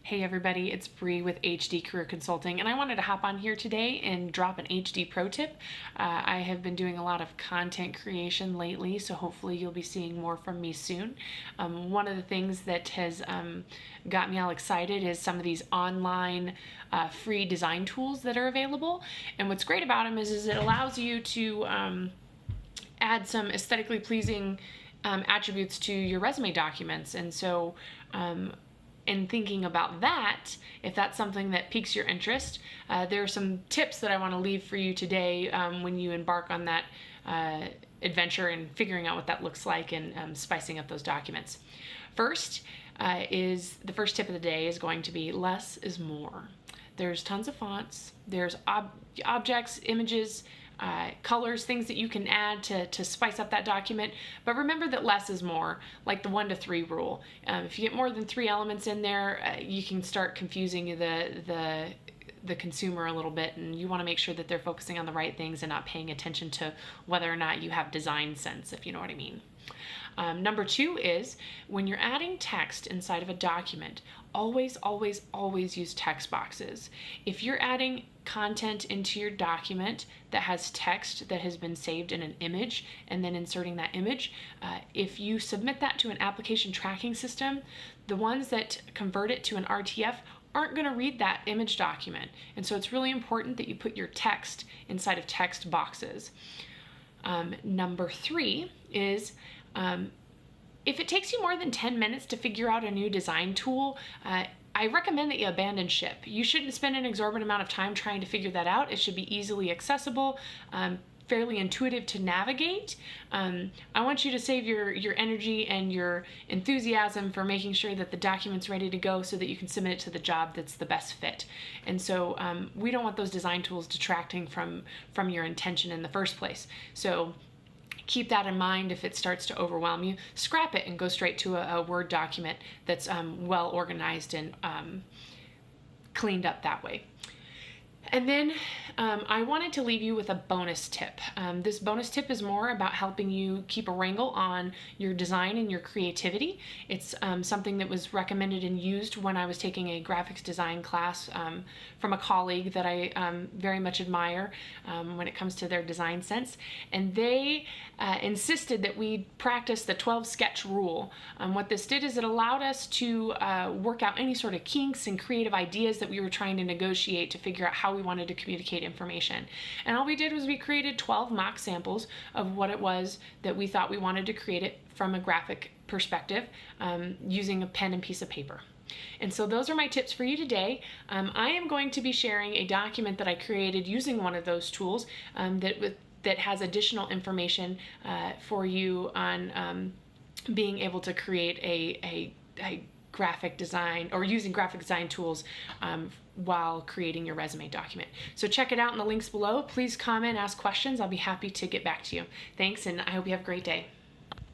Hey everybody, it's Bree with HD Career Consulting, and I wanted to hop on here today and drop an HD pro tip. I have been doing a lot of content creation lately, so hopefully you'll be seeing more from me soon. One of the things that has got me all excited is some of these online free design tools that are available. And what's great about them is it allows you to add some aesthetically pleasing attributes to your resume documents. And so in thinking about that, if that's something that piques your interest, there are some tips that I want to leave for you today when you embark on that adventure and figuring out what that looks like and spicing up those documents. First the first tip of the day is going to be less is more. There's tons of fonts, there's objects, images, colors, things that you can add to spice up that document. But remember that less is more, like the 1 to 3 rule. If you get more than 3 elements in there, you can start confusing the consumer a little bit, and you want to make sure that they're focusing on the right things and not paying attention to whether or not you have design sense, if you know what I mean. Number 2 is when you're adding text inside of a document, always use text boxes. If you're adding content into your document that has text that has been saved in an image and then inserting that image, if you submit that to an application tracking system, the ones that convert it to an RTF aren't going to read that image document. And so it's really important that you put your text inside of text boxes. Number 3 is if it takes you more than 10 minutes to figure out a new design tool, I recommend that you abandon ship. You shouldn't spend an exorbitant amount of time trying to figure that out. It should be easily accessible, fairly intuitive to navigate. I want you to save your energy and your enthusiasm for making sure that the document's ready to go so that you can submit it to the job that's the best fit. And so we don't want those design tools detracting from your intention in the first place. So keep that in mind. If it starts to overwhelm you, scrap it and go straight to a Word document that's well organized and cleaned up that way. And then I wanted to leave you with a bonus tip. This bonus tip is more about helping you keep a wrangle on your design and your creativity. It's something that was recommended and used when I was taking a graphics design class from a colleague that I very much admire when it comes to their design sense. And they insisted that we practice the 12 sketch rule. What this did is it allowed us to work out any sort of kinks and creative ideas that we were trying to negotiate to figure out how we wanted to communicate information. And all we did was we created 12 mock samples of what it was that we thought we wanted to create it from a graphic perspective using a pen and piece of paper. And so those are my tips for you today. I am going to be sharing a document that I created using one of those tools that has additional information for you on being able to create a graphic design or using graphic design tools while creating your resume document. So check it out in the links below. Please comment, ask questions. I'll be happy to get back to you. Thanks, and I hope you have a great day.